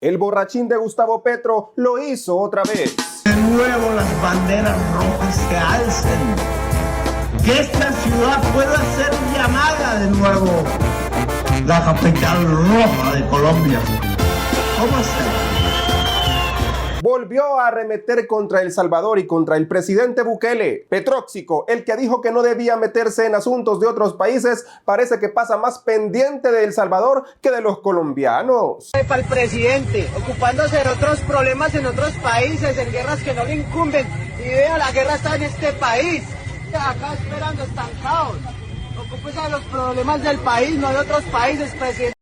El borrachín de Gustavo Petro lo hizo otra vez. De nuevo las banderas rojas se alcen. Que esta ciudad pueda ser llamada de nuevo la capital roja de Colombia. ¿Cómo hacer? Volvió a arremeter contra El Salvador y contra el presidente Bukele. Petróxico, el que dijo que no debía meterse en asuntos de otros países, parece que pasa más pendiente de El Salvador que de los colombianos. Para el presidente, ocupándose de otros problemas en otros países, en guerras que no le incumben. Y vea, la guerra está en este país. Acá esperando estancados. Ocúpese de los problemas del país, no de otros países, presidente.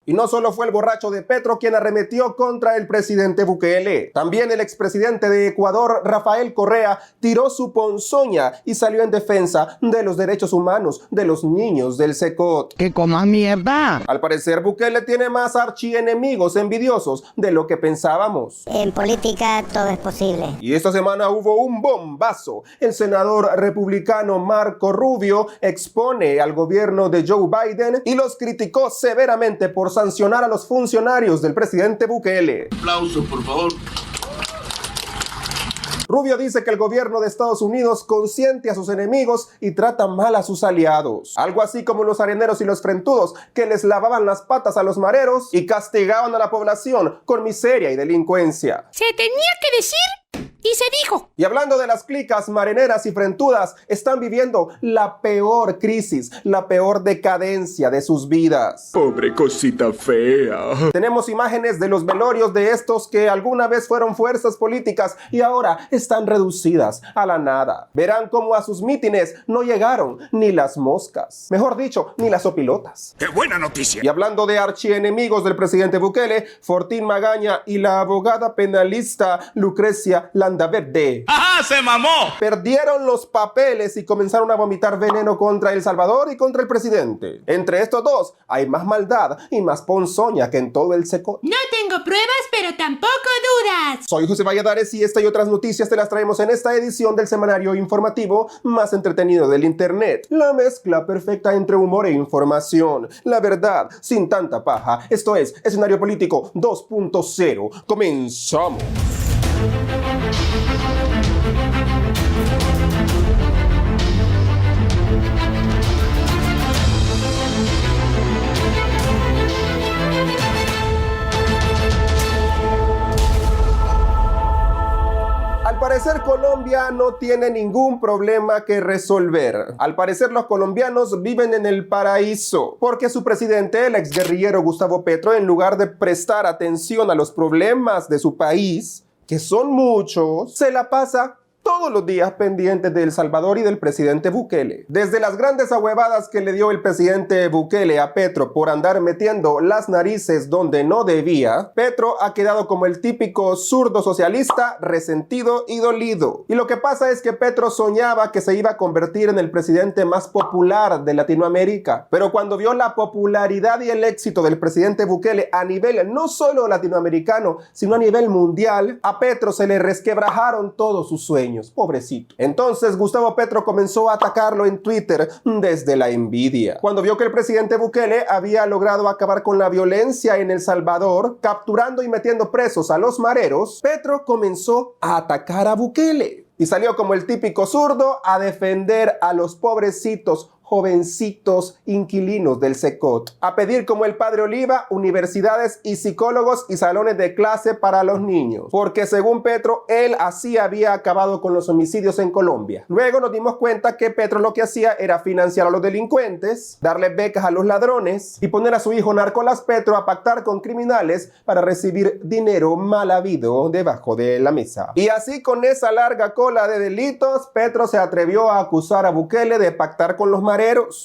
Y no solo fue el borracho de Petro quien arremetió contra el presidente Bukele. También el expresidente de Ecuador, Rafael Correa, tiró su ponzoña y salió en defensa de los derechos humanos de los niños del Secot. ¡Que coma mierda! Al parecer, Bukele tiene más archienemigos envidiosos de lo que pensábamos. En política todo es posible. Y esta semana hubo un bombazo. El senador republicano Marco Rubio expone al gobierno de Joe Biden y los criticó severamente por sancionar a los funcionarios del presidente Bukele. Aplauso, por favor. Rubio dice que el gobierno de Estados Unidos consiente a sus enemigos y trata mal a sus aliados. Algo así como los areneros y los frentudos que les lavaban las patas a los mareros y castigaban a la población con miseria y delincuencia. Se tenía que decir y se dijo. Y hablando de las clicas marineras y frentudas, están viviendo la peor crisis, la peor decadencia de sus vidas. Pobre cosita fea. Tenemos imágenes de los velorios de estos que alguna vez fueron fuerzas políticas y ahora están reducidas a la nada. Verán cómo a sus mítines no llegaron ni las moscas. Mejor dicho, ni las opilotas. ¡Qué buena noticia! Y hablando de archienemigos del presidente Bukele, Fortín Magaña y la abogada penalista Lucrecia Landaverde ¡Ajá, se mamó! perdieron los papeles y comenzaron a vomitar veneno contra El Salvador y contra el presidente. Entre estos dos hay más maldad y más ponzoña que en todo el Secot. No tengo pruebas, pero tampoco dudas. Soy José Valladares y esta y otras noticias te las traemos en esta edición del semanario informativo más entretenido del internet. La mezcla perfecta entre humor e información. La verdad, sin tanta paja. Esto es Escenario Político 2.0. Comenzamos. Al parecer Colombia no tiene ningún problema que resolver. Al parecer los colombianos viven en el paraíso, porque su presidente, el exguerrillero Gustavo Petro, en lugar de prestar atención a los problemas de su país, que son muchos, se la pasa todos los días pendientes de El Salvador y del presidente Bukele. Desde las grandes ahuevadas que le dio el presidente Bukele a Petro por andar metiendo las narices donde no debía, Petro ha quedado como el típico zurdo socialista, resentido y dolido. Y lo que pasa es que Petro soñaba que se iba a convertir en el presidente más popular de Latinoamérica. Pero cuando vio la popularidad y el éxito del presidente Bukele a nivel no solo latinoamericano, sino a nivel mundial, a Petro se le resquebrajaron todos sus sueños. Pobrecito. Entonces Gustavo Petro comenzó a atacarlo en Twitter desde la envidia. Cuando vio que el presidente Bukele había logrado acabar con la violencia en El Salvador, capturando y metiendo presos a los mareros, Petro comenzó a atacar a Bukele. Y salió como el típico zurdo a defender a los pobrecitos jovencitos inquilinos del Secot, a pedir como el padre Oliva universidades y psicólogos y salones de clase para los niños, porque según Petro, él así había acabado con los homicidios en Colombia. Luego nos dimos cuenta que Petro lo que hacía era financiar a los delincuentes, darle becas a los ladrones y poner a su hijo Narcolas Petro a pactar con criminales para recibir dinero mal habido debajo de la mesa. Y así con esa larga cola de delitos, Petro se atrevió a acusar a Bukele de pactar con los mareros.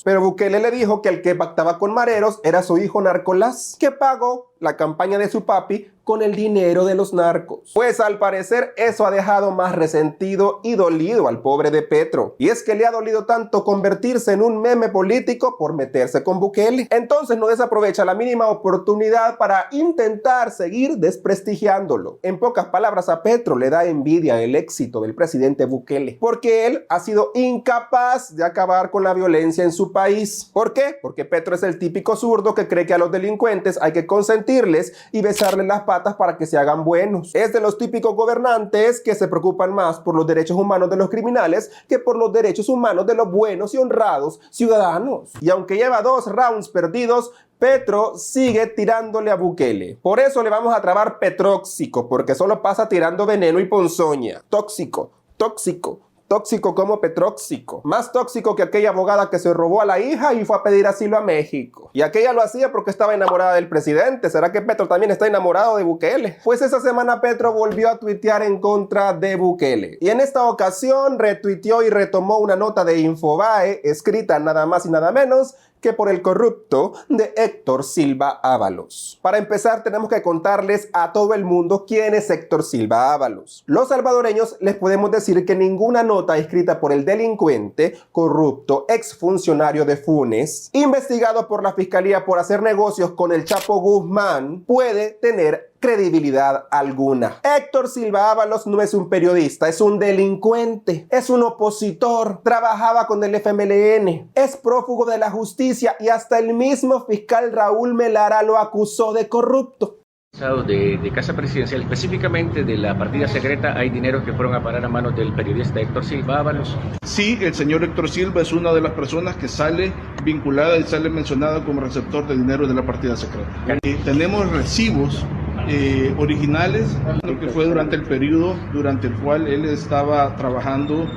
Pero Bukele le dijo que el que pactaba con mareros era su hijo Narcolás, que pagó la campaña de su papi con el dinero de los narcos. Pues al parecer eso ha dejado más resentido y dolido al pobre de Petro. Y es que le ha dolido tanto convertirse en un meme político por meterse con Bukele. Entonces no desaprovecha la mínima oportunidad para intentar seguir desprestigiándolo. En pocas palabras, a Petro le da envidia el éxito del presidente Bukele, porque él ha sido incapaz de acabar con la violencia en su país. ¿Por qué? Porque Petro es el típico zurdo que cree que a los delincuentes hay que consentir consentirles y besarles las patas para que se hagan buenos. Es de los típicos gobernantes que se preocupan más por los derechos humanos de los criminales que por los derechos humanos de los buenos y honrados ciudadanos. Y aunque lleva 2 rounds perdidos, Petro sigue tirándole a Bukele. Por eso le vamos a trabar Petróxico, porque solo pasa tirando veneno y ponzoña. Tóxico, tóxico, tóxico como Petróxico. Más tóxico que aquella abogada que se robó a la hija y fue a pedir asilo a México. Y aquella lo hacía porque estaba enamorada del presidente. ¿Será que Petro también está enamorado de Bukele? Pues esa semana Petro volvió a tuitear en contra de Bukele. Y en esta ocasión retuiteó y retomó una nota de Infobae, escrita nada más y nada menos que por el corrupto de Héctor Silva Ábalos. Para empezar, tenemos que contarles a todo el mundo quién es Héctor Silva Ábalos. Los salvadoreños les podemos decir que ninguna nota escrita por el delincuente, corrupto, exfuncionario de Funes, investigado por la Fiscalía por hacer negocios con el Chapo Guzmán, puede tener credibilidad alguna. Héctor Silva Ábalos no es un periodista, es un delincuente, es un opositor, trabajaba con el FMLN, es prófugo de la justicia y hasta el mismo fiscal Raúl Melara lo acusó de corrupto. De Casa Presidencial, específicamente de la partida secreta, hay dineros que fueron a parar a manos del periodista Héctor Silva Ábalos. Sí, el señor Héctor Silva es una de las personas que sale vinculada y sale mencionada como receptor de dinero de la partida secreta. Tenemos recibos originales, que fue durante el periodo durante el cual él estaba trabajando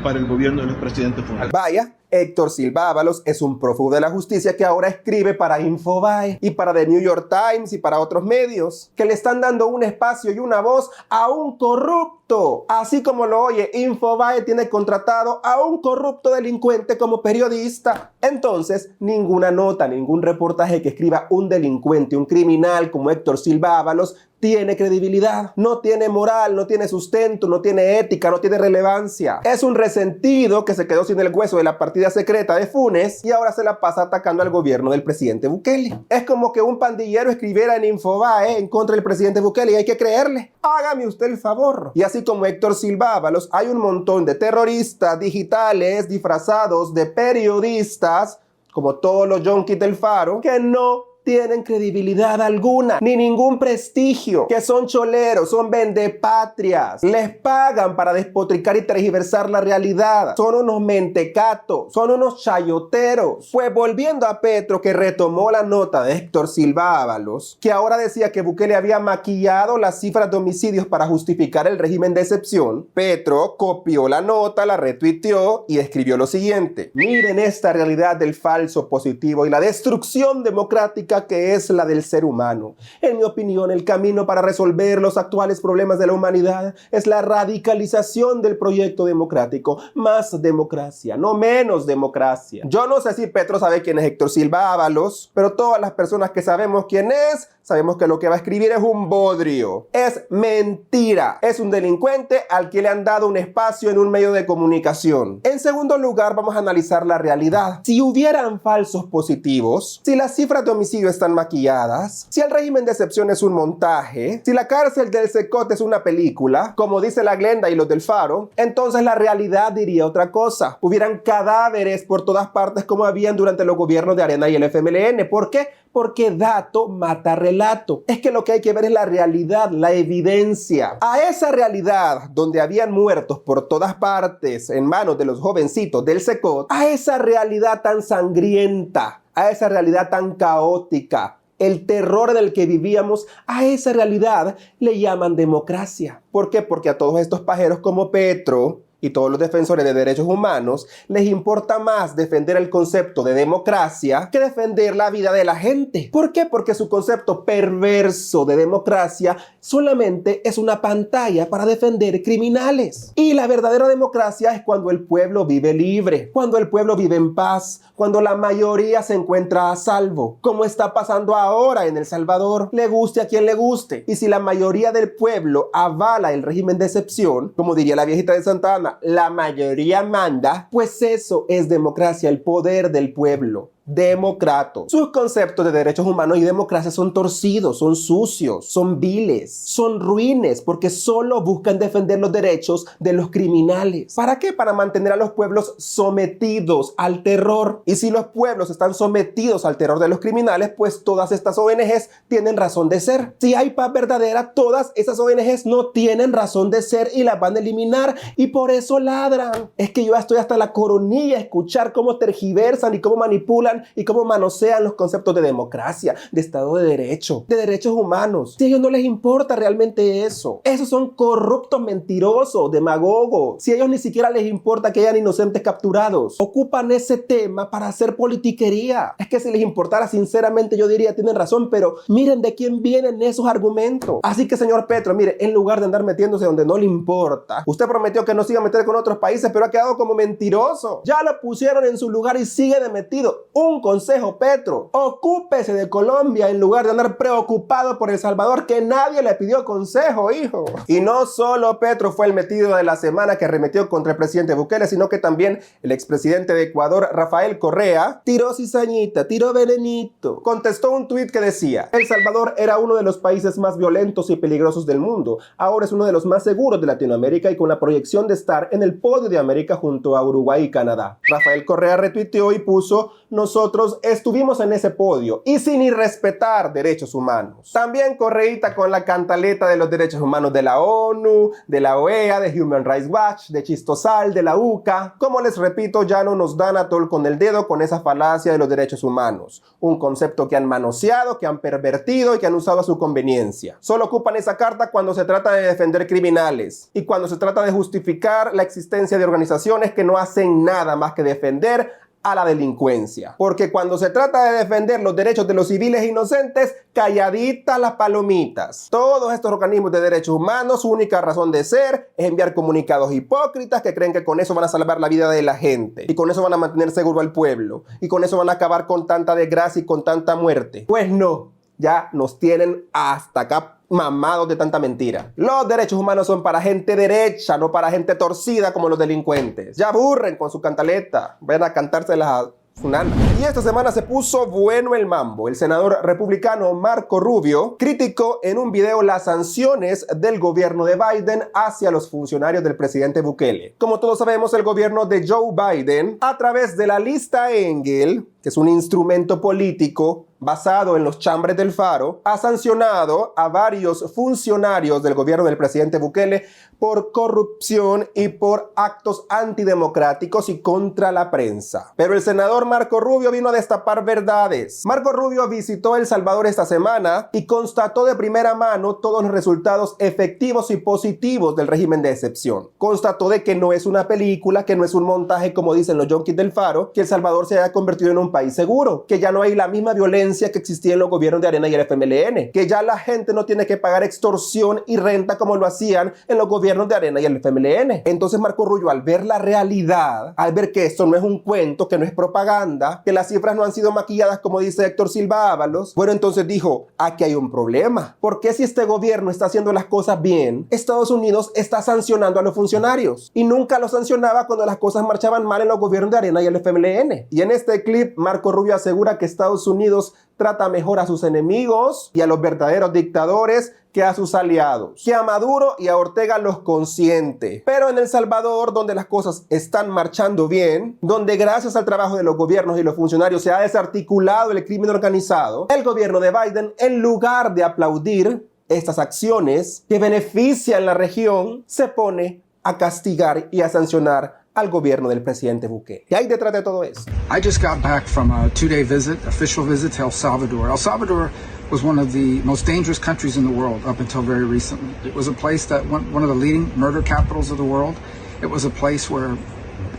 para el gobierno del expresidente Funes. Vaya, Héctor Silva Ábalos es un prófugo de la justicia que ahora escribe para Infobae y para The New York Times y para otros medios que le están dando un espacio y una voz a un corrupto. Así como lo oye, Infobae tiene contratado a un corrupto delincuente como periodista. Entonces, ninguna nota, ningún reportaje que escriba un delincuente, un criminal como Héctor Silva Ábalos tiene credibilidad, no tiene moral, no tiene sustento, no tiene ética, no tiene relevancia. Es un resentido que se quedó sin el hueso de la partida secreta de Funes y ahora se la pasa atacando al gobierno del presidente Bukele. Es como que un pandillero escribiera en Infobae en contra del presidente Bukele y hay que creerle. Hágame usted el favor. Y así como Héctor Silva Ábalos, hay un montón de terroristas digitales disfrazados de periodistas, como todos los yonkis del Faro, que no tienen credibilidad alguna, ni ningún prestigio, que son choleros, son vendepatrias, les pagan para despotricar y tergiversar la realidad, son unos mentecatos, son unos chayoteros. Pues volviendo a Petro, que retomó la nota de Héctor Silva Ábalos, que ahora decía que Bukele había maquillado las cifras de homicidios para justificar el régimen de excepción, Petro copió la nota, la retuiteó y escribió lo siguiente: miren esta realidad del falso positivo y la destrucción democrática que es la del ser humano. En mi opinión, el camino para resolver los actuales problemas de la humanidad es la radicalización del proyecto democrático. Más democracia, no menos democracia. Yo no sé si Petro sabe quién es Héctor Silva Ábalos, pero todas las personas que sabemos quién es, sabemos que lo que va a escribir es un bodrio. Es mentira. Es un delincuente al que le han dado un espacio en un medio de comunicación. En segundo lugar, vamos a analizar la realidad. Si hubieran falsos positivos, si las cifras de homicidio están maquilladas, si el régimen de excepción es un montaje, si la cárcel del Secot es una película, como dice la Glenda y los del Faro, entonces la realidad diría otra cosa. Hubieran cadáveres por todas partes como habían durante los gobiernos de Arena y el FMLN. ¿Por qué? Porque dato mata relato. Es que lo que hay que ver es la realidad, la evidencia. A esa realidad donde habían muertos por todas partes en manos de los jovencitos del Secot, a esa realidad tan sangrienta, a esa realidad tan caótica, el terror del que vivíamos, a esa realidad le llaman democracia. ¿Por qué? Porque a todos estos pajeros como Petro y todos los defensores de derechos humanos les importa más defender el concepto de democracia que defender la vida de la gente. ¿Por qué? Porque su concepto perverso de democracia solamente es una pantalla para defender criminales. Y la verdadera democracia es cuando el pueblo vive libre, cuando el pueblo vive en paz, cuando la mayoría se encuentra a salvo, como está pasando ahora en El Salvador, le guste a quien le guste. Y si la mayoría del pueblo avala el régimen de excepción, como diría la viejita de Santa Ana, la mayoría manda, pues eso es democracia, el poder del pueblo. demócratas. Sus conceptos de derechos humanos y democracia son torcidos, son sucios, son viles, son ruines, porque solo buscan defender los derechos de los criminales. ¿Para qué? Para mantener a los pueblos sometidos al terror. Y si los pueblos están sometidos al terror de los criminales, pues todas estas ONGs tienen razón de ser. Si hay paz verdadera, todas esas ONGs no tienen razón de ser y las van a eliminar, y por eso ladran. Es que yo ya estoy hasta la coronilla a escuchar cómo tergiversan y cómo manipulan y cómo manosean los conceptos de democracia, de Estado de Derecho, de derechos humanos. Si a ellos no les importa realmente eso. Esos son corruptos, mentirosos, demagogos. Si a ellos ni siquiera les importa que hayan inocentes capturados, ocupan ese tema para hacer politiquería. Es que si les importara, sinceramente yo diría, tienen razón, pero miren de quién vienen esos argumentos. Así que, señor Petro, mire, en lugar de andar metiéndose donde no le importa, usted prometió que no se iba a meter con otros países, pero ha quedado como mentiroso. Ya lo pusieron en su lugar y sigue de metido. Un consejo, Petro: ocúpese de Colombia en lugar de andar preocupado por El Salvador, que nadie le pidió consejo, hijo. Y no solo Petro fue el metido de la semana que arremetió contra el presidente Bukele, sino que también el expresidente de Ecuador, Rafael Correa, tiró cizañita, tiró venenito. Contestó un tuit que decía: El Salvador era uno de los países más violentos y peligrosos del mundo. Ahora es uno de los más seguros de Latinoamérica y con la proyección de estar en el podio de América junto a Uruguay y Canadá. Rafael Correa retuiteó y puso: nosotros estuvimos en ese podio y sin irrespetar derechos humanos. También Correíta con la cantaleta de los derechos humanos de la ONU, de la OEA, de Human Rights Watch, de Chistosal, de la UCA. Como les repito, ya no nos dan a tol con el dedo con esa falacia de los derechos humanos. Un concepto que han manoseado, que han pervertido y que han usado a su conveniencia. Solo ocupan esa carta cuando se trata de defender criminales y cuando se trata de justificar la existencia de organizaciones que no hacen nada más que defender a la delincuencia. Porque cuando se trata de defender los derechos de los civiles inocentes, calladitas las palomitas. Todos estos organismos de derechos humanos, su única razón de ser es enviar comunicados hipócritas que creen que con eso van a salvar la vida de la gente y con eso van a mantener seguro al pueblo y con eso van a acabar con tanta desgracia y con tanta muerte. Pues no, ya nos tienen hasta acá mamados de tanta mentira. Los derechos humanos son para gente derecha, no para gente torcida como los delincuentes. Ya aburren con su cantaleta. Vayan a cantárselas a su nana. Y esta semana se puso bueno el mambo. El senador republicano Marco Rubio criticó en un video las sanciones del gobierno de Biden hacia los funcionarios del presidente Bukele. Como todos sabemos, el gobierno de Joe Biden, a través de la lista Engel, que es un instrumento político basado en los chambres del Faro, ha sancionado a varios funcionarios del gobierno del presidente Bukele por corrupción y por actos antidemocráticos y contra la prensa. Pero el senador Marco Rubio vino a destapar verdades. Marco Rubio visitó El Salvador esta semana y constató de primera mano todos los resultados efectivos y positivos del régimen de excepción. Constató de que no es una película, que no es un montaje como dicen los yonkis del Faro, que El Salvador se haya convertido en un país seguro, que ya no hay la misma violencia que existía en los gobiernos de Arena y el FMLN, que ya la gente no tiene que pagar extorsión y renta como lo hacían en los gobiernos de Arena y el FMLN. Entonces Marco Rubio, al ver la realidad, al ver que esto no es un cuento, que no es propaganda, que las cifras no han sido maquilladas como dice Héctor Silva Ábalos, bueno, entonces dijo, aquí hay un problema. ¿Por qué si este gobierno está haciendo las cosas bien, Estados Unidos está sancionando a los funcionarios? Y nunca los sancionaba cuando las cosas marchaban mal en los gobiernos de Arena y el FMLN. Y en este clip, Marco Rubio asegura que Estados Unidos trata mejor a sus enemigos y a los verdaderos dictadores que a sus aliados, que a Maduro y a Ortega los consiente. Pero en El Salvador, donde las cosas están marchando bien, donde gracias al trabajo de los gobiernos y los funcionarios se ha desarticulado el crimen organizado, el gobierno de Biden, en lugar de aplaudir estas acciones que benefician la región, se pone a castigar y a sancionar al gobierno del presidente Bukele. ¿Qué hay detrás de todo eso? I just got back from a 2-day visit, official visit to El Salvador. El Salvador was one of the most dangerous countries in the world up until very recently. It was a place that one of the leading murder capitals of the world. It was a place where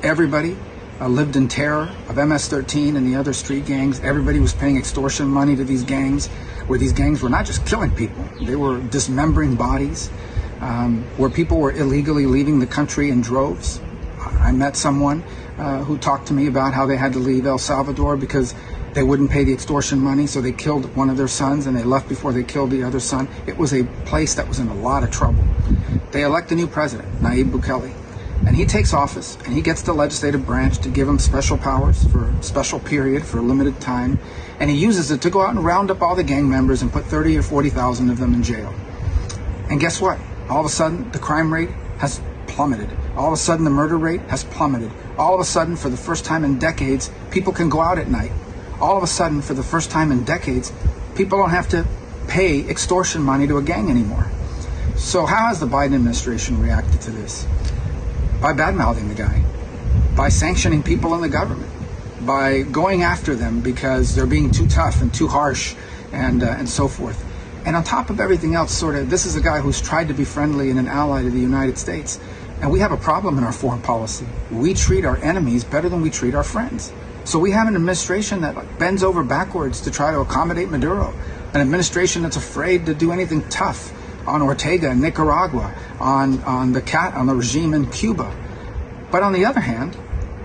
everybody lived in terror of MS-13 and the other street gangs. Everybody was paying extortion money to these gangs, where these gangs were not just killing people, they were dismembering bodies, where people were illegally leaving the country in droves. I met someone who talked to me about how they had to leave El Salvador because they wouldn't pay the extortion money, so they killed one of their sons and they left before they killed the other son. It was a place that was in a lot of trouble. They elect a new president, Nayib Bukele. And he takes office, and he gets the legislative branch to give him special powers for a special period, for a limited time, and he uses it to go out and round up all the gang members and put 30 or 40,000 of them in jail. And guess what? All of a sudden, the crime rate has plummeted. All of a sudden, the murder rate has plummeted. All of a sudden, for the first time in decades, people can go out at night. All of a sudden, for the first time in decades, people don't have to pay extortion money to a gang anymore. So how has the Biden administration reacted to this? By bad-mouthing the guy, by sanctioning people in the government, by going after them because they're being too tough and too harsh and so forth. And on top of everything else, this is a guy who's tried to be friendly and an ally to the United States. And we have a problem in our foreign policy. We treat our enemies better than we treat our friends. So we have an administration that bends over backwards to try to accommodate Maduro, an administration that's afraid to do anything tough on Ortega in Nicaragua, on the regime in Cuba. But on the other hand,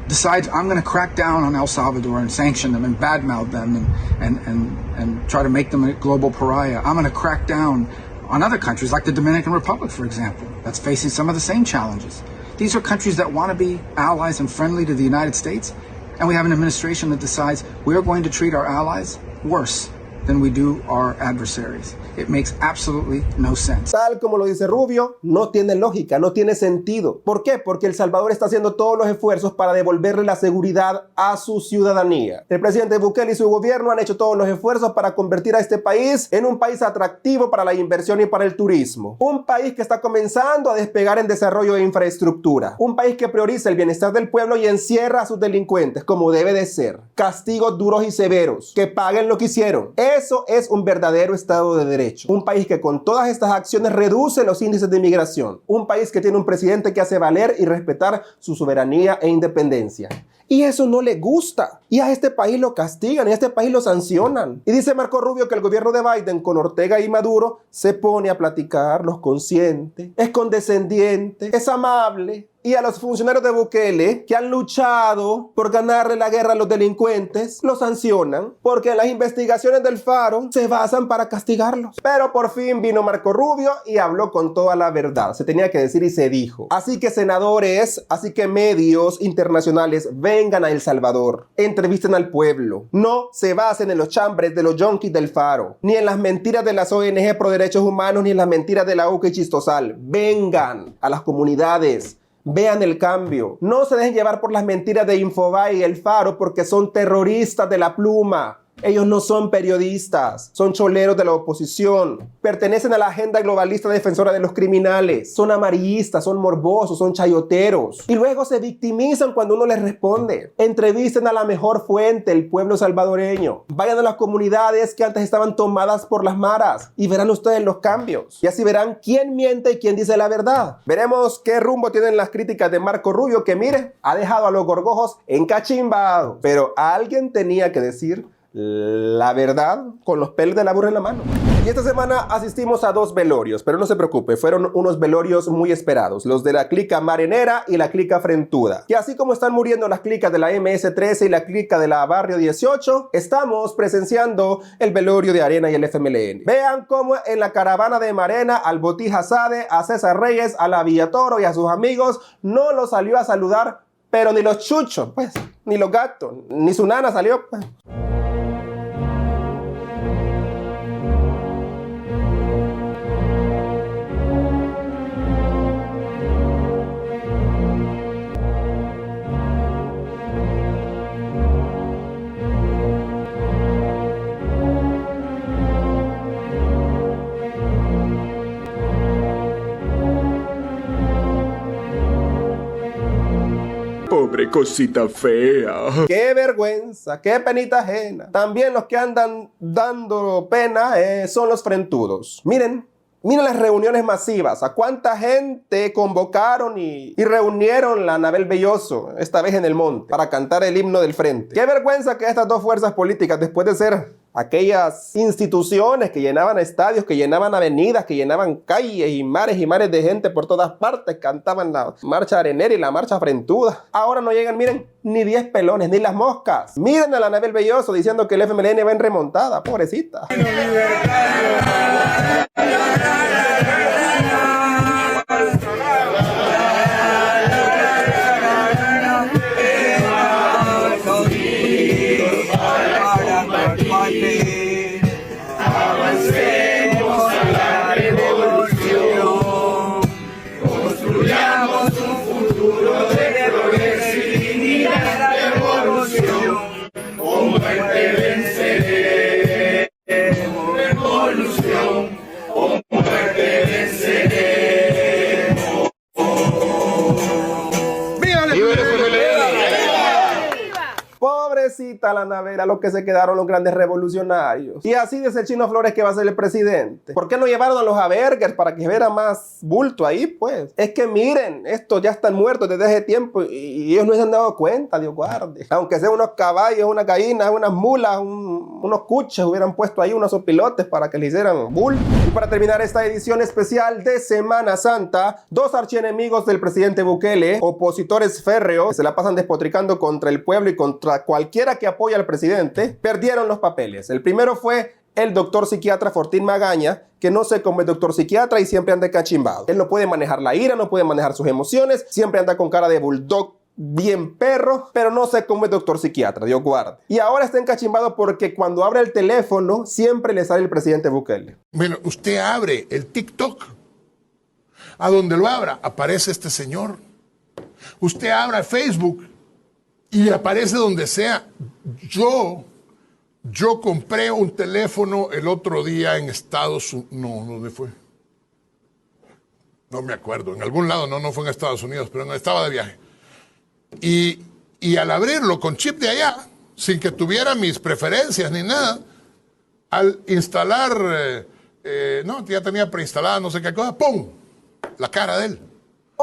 decides I'm going to crack down on El Salvador and sanction them and badmouth them and try to make them a global pariah. I'm going to crack down on other countries like the Dominican Republic, for example, that's facing some of the same challenges. These are countries that want to be allies and friendly to the United States, and we have an administration that decides we're going to treat our allies worse than we do our adversaries. It makes absolutely no sense. Tal como lo dice Rubio, no tiene lógica, no tiene sentido. ¿Por qué? Porque El Salvador está haciendo todos los esfuerzos para devolverle la seguridad a su ciudadanía. El presidente Bukele y su gobierno han hecho todos los esfuerzos para convertir a este país en un país atractivo para la inversión y para el turismo. Un país que está comenzando a despegar en desarrollo de infraestructura. Un país que prioriza el bienestar del pueblo y encierra a sus delincuentes como debe de ser. Castigos duros y severos. Que paguen lo que hicieron. Eso es un verdadero Estado de Derecho. Un país que con todas estas acciones reduce los índices de inmigración. Un país que tiene un presidente que hace valer y respetar su soberanía e independencia. Y eso no le gusta. Y a este país lo castigan, y a este país lo sancionan. Y dice Marco Rubio que el gobierno de Biden con Ortega y Maduro se pone a platicar, los consiente, es condescendiente, es amable. Y a los funcionarios de Bukele que han luchado por ganarle la guerra a los delincuentes, los sancionan porque las investigaciones del Faro se basan para castigarlos. Pero por fin vino Marco Rubio y habló con toda la verdad. Se tenía que decir y se dijo. Así que senadores, así que medios internacionales, vengan a El Salvador. Entrevisten al pueblo. No se basen en los chambres de los yonkis del Faro, ni en las mentiras de las ONG pro derechos humanos, ni en las mentiras de la UCA y Chistosal. Vengan a las comunidades. Vean el cambio. No se dejen llevar por las mentiras de Infobae y El Faro porque son terroristas de la pluma. Ellos no son periodistas, son choleros de la oposición, pertenecen a la agenda globalista defensora de los criminales, son amarillistas, son morbosos, son chayoteros y luego se victimizan cuando uno les responde. Entrevisten a la mejor fuente, el pueblo salvadoreño. Vayan a las comunidades que antes estaban tomadas por las maras y verán ustedes los cambios. Y así verán quién miente y quién dice la verdad. Veremos qué rumbo tienen las críticas de Marco Rubio que, mire, ha dejado a los gorgojos encachimbados. Pero alguien tenía que decir la verdad con los pelos de la burra en la mano. Y esta semana asistimos a 2 velorios, pero no se preocupe, fueron unos velorios muy esperados, los de la clica Marenera y la clica Frentuda. Y así como están muriendo las clicas de la MS-13 y la clica de la Barrio 18, estamos presenciando el velorio de Arena y el FMLN. Vean cómo en la caravana de Marena al Botija Sade, a César Reyes, a la Villatoro y a sus amigos no los salió a saludar, pero ni los chuchos, pues, ni los gatos, ni su nana salió, pues. Pobre cosita fea. ¡Qué vergüenza! ¡Qué penita ajena! También los que andan dando pena son los frentudos. Miren las reuniones masivas. ¿A cuánta gente convocaron y reunieron la Anabel Belloso, esta vez en el monte, para cantar el himno del frente? ¡Qué vergüenza que estas 2 fuerzas políticas, después de ser aquellas instituciones que llenaban estadios, que llenaban avenidas, que llenaban calles y mares de gente por todas partes, cantaban la marcha arenera y la marcha frentuda, ahora no llegan, miren, ni 10 pelones, ni las moscas. Miren a la Anabel Belloso diciendo que el FMLN va en remontada, pobrecita. a ver a lo que se quedaron los grandes revolucionarios. Y así dice el Chino Flores que va a ser el presidente. ¿Por qué no llevaron a los Avergers para que viera más bulto ahí, pues? Es que miren, estos ya están muertos desde hace tiempo y ellos no se han dado cuenta, Dios guarde. Aunque sean unos caballos, unas gallinas, unas mulas, unos cuches, hubieran puesto ahí unos opilotes para que le hicieran bulto. Y para terminar esta edición especial de Semana Santa, dos archienemigos del presidente Bukele, opositores férreos, que se la pasan despotricando contra el pueblo y contra cualquiera que apoya al presidente, perdieron los papeles. El primero fue el doctor psiquiatra Fortín Magaña, que no sé cómo es doctor psiquiatra y siempre anda cachimbado. Él no puede manejar la ira, no puede manejar sus emociones, siempre anda con cara de bulldog bien perro, pero no sé cómo es doctor psiquiatra, Dios guarde. Y ahora está encachimbado porque cuando abre el teléfono siempre le sale el presidente Bukele. Bueno, usted abre el TikTok, a donde lo abra aparece este señor. Usted abra Facebook y aparece donde sea. Yo compré un teléfono el otro día en Estados Unidos. No, ¿dónde fue? No me acuerdo. En algún lado, no fue en Estados Unidos, pero estaba de viaje. Y al abrirlo con chip de allá, sin que tuviera mis preferencias ni nada, al instalar, ya tenía preinstalada no sé qué cosa, ¡pum! La cara de él.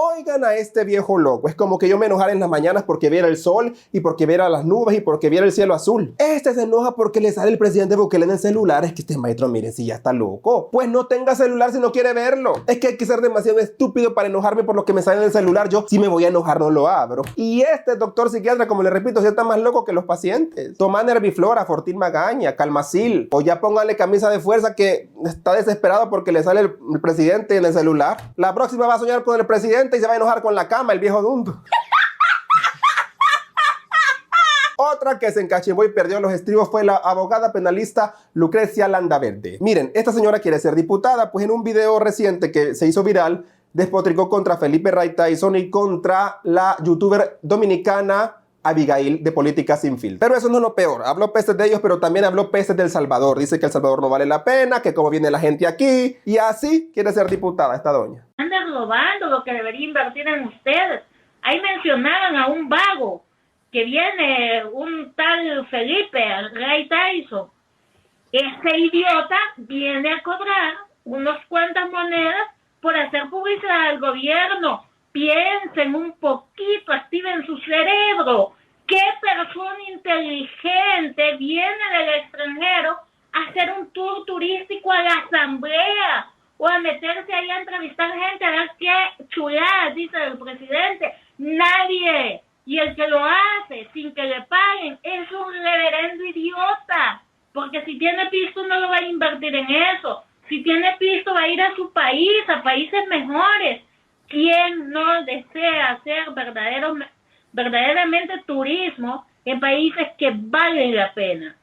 Oigan a este viejo loco, es como que yo me enojara en las mañanas porque viera el sol y porque viera las nubes y porque viera el cielo azul. Este se enoja porque le sale el presidente Bukele en el celular. Es que este maestro, miren, si ya está loco. Pues no tenga celular si no quiere verlo. Es que hay que ser demasiado estúpido para enojarme por lo que me sale en el celular. Yo, si me voy a enojar, no lo abro. Y este doctor psiquiatra, como le repito, ya está más loco que los pacientes. Toma Nerviflora, Fortín Magaña, Calmacil, o ya póngale camisa de fuerza que está desesperado porque le sale el presidente en el celular. La próxima va a soñar con el presidente y se va a enojar con la cama, el viejo dundo. Otra que se encachimbó y perdió los estribos fue la abogada penalista Lucrecia Landaverde. Miren, esta señora quiere ser diputada, pues en un video reciente que se hizo viral, despotricó contra Felipe Ray Tyson y contra la youtuber dominicana Abigail de Política Sin Filtro. Pero eso no es lo peor. Habló pestes de ellos, pero también habló pestes de El Salvador. Dice que El Salvador no vale la pena, que cómo viene la gente aquí. Y así quiere ser diputada esta doña. Andan robando lo que debería invertir en ustedes. Ahí mencionaban a un vago que viene, un tal Felipe Ray Tyson. Ese idiota viene a cobrar unas cuantas monedas por hacer publicidad al gobierno. Piensen un poquito, activen su cerebro. ¿Qué persona inteligente viene del extranjero a hacer un tour turístico a la asamblea o a meterse ahí a entrevistar gente a ver qué chulada dice el presidente? Nadie. Y el que lo hace sin que le paguen es un reverendo idiota, porque si tiene pisto no lo va a invertir en eso. Si tiene pisto va a ir a su país, a países mejores. ¿Quién no desea hacer verdaderamente turismo en países que valen la pena?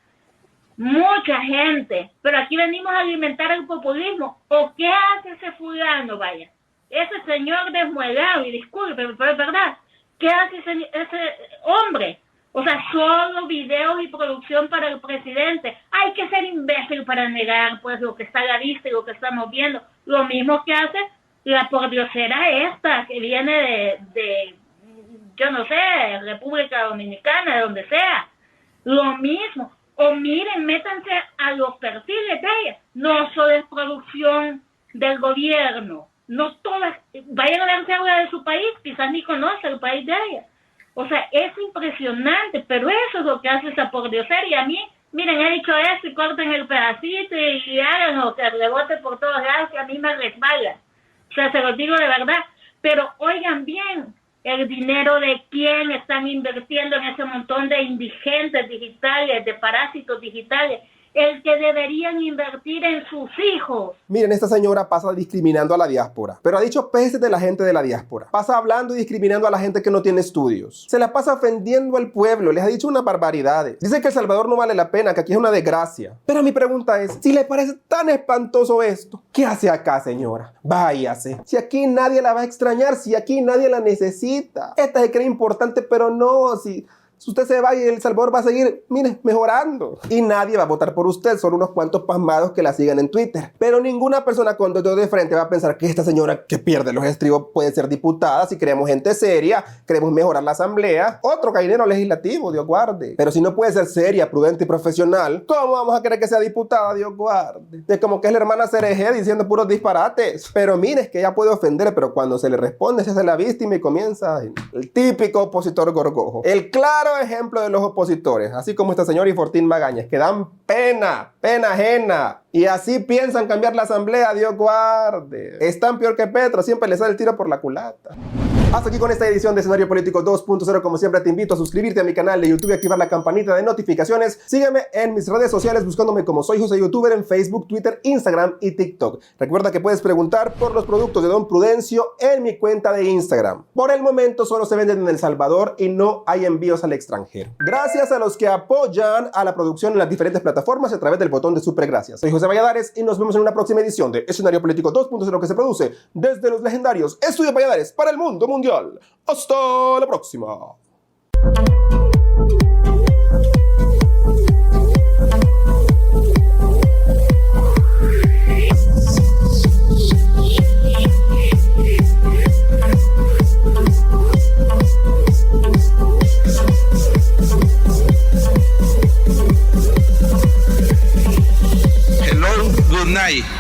Mucha gente, pero aquí venimos a alimentar el populismo. ¿O qué hace ese fulano, vaya? Ese señor desmuelado, y disculpe, pero es verdad, ¿qué hace ese hombre? O sea, solo videos y producción para el presidente. Hay que ser imbécil para negar pues lo que está a la vista y lo que estamos viendo. Lo mismo que hace la pordiosera esta, que viene de yo no sé, República Dominicana, de donde sea. Lo mismo. O miren, métanse a los perfiles de ella. No solo es producción del gobierno. No todas, vayan a darse habla de su país, quizás ni conoce el país de ella. O sea, es impresionante, pero eso es lo que hace esa pordiosera. Y a mí, miren, he dicho esto y corten el pedacito y hagan lo que rebote por todos lados, que a mí me resbala. O sea, se los digo de verdad. Pero oigan bien, el dinero de quién están invirtiendo en ese montón de indigentes digitales, de parásitos digitales, el que deberían invertir en sus hijos. Miren, esta señora pasa discriminando a la diáspora, pero ha dicho peces de la gente de la diáspora. Pasa hablando y discriminando a la gente que no tiene estudios. Se la pasa ofendiendo al pueblo, les ha dicho unas barbaridades. Dice que El Salvador no vale la pena, que aquí es una desgracia. Pero mi pregunta es, si le parece tan espantoso esto, ¿qué hace acá, señora? Váyase. Si aquí nadie la va a extrañar, si aquí nadie la necesita. Esta se cree importante, pero no, si Si usted se va y El Salvador va a seguir, mire, mejorando. Y nadie va a votar por usted, solo unos cuantos pasmados que la sigan en Twitter. Pero ninguna persona con dedo de frente va a pensar que esta señora que pierde los estribos puede ser diputada si queremos gente seria, queremos mejorar la asamblea. Otro gallinero legislativo, Dios guarde. Pero si no puede ser seria, prudente y profesional, ¿cómo vamos a querer que sea diputada, Dios guarde? Es como que es la hermana Cereje diciendo puros disparates. Pero mire, es que ella puede ofender, pero cuando se le responde se hace la víctima y comienza el típico opositor gorgojo. El claro ejemplo de los opositores, así como esta señora y Fortín Magañas, que dan pena ajena. Y así piensan cambiar la asamblea, Dios guarde. Están peor que Petro, siempre les sale el tiro por la culata. Hasta aquí con esta edición de Escenario Político 2.0. Como siempre te invito a suscribirte a mi canal de YouTube y activar la campanita de notificaciones. Sígueme en mis redes sociales buscándome como Soy José Youtuber en Facebook, Twitter, Instagram y TikTok. Recuerda que puedes preguntar por los productos de Don Prudencio en mi cuenta de Instagram. Por el momento solo se venden en El Salvador y no hay envíos al extranjero. Gracias a los que apoyan a la producción en las diferentes plataformas a través del botón de super gracias. Soy José Valladares y nos vemos en una próxima edición de Escenario Político 2.0 que se produce desde los legendarios Estudios Valladares para el mundo mundial. ¡Hasta la próxima!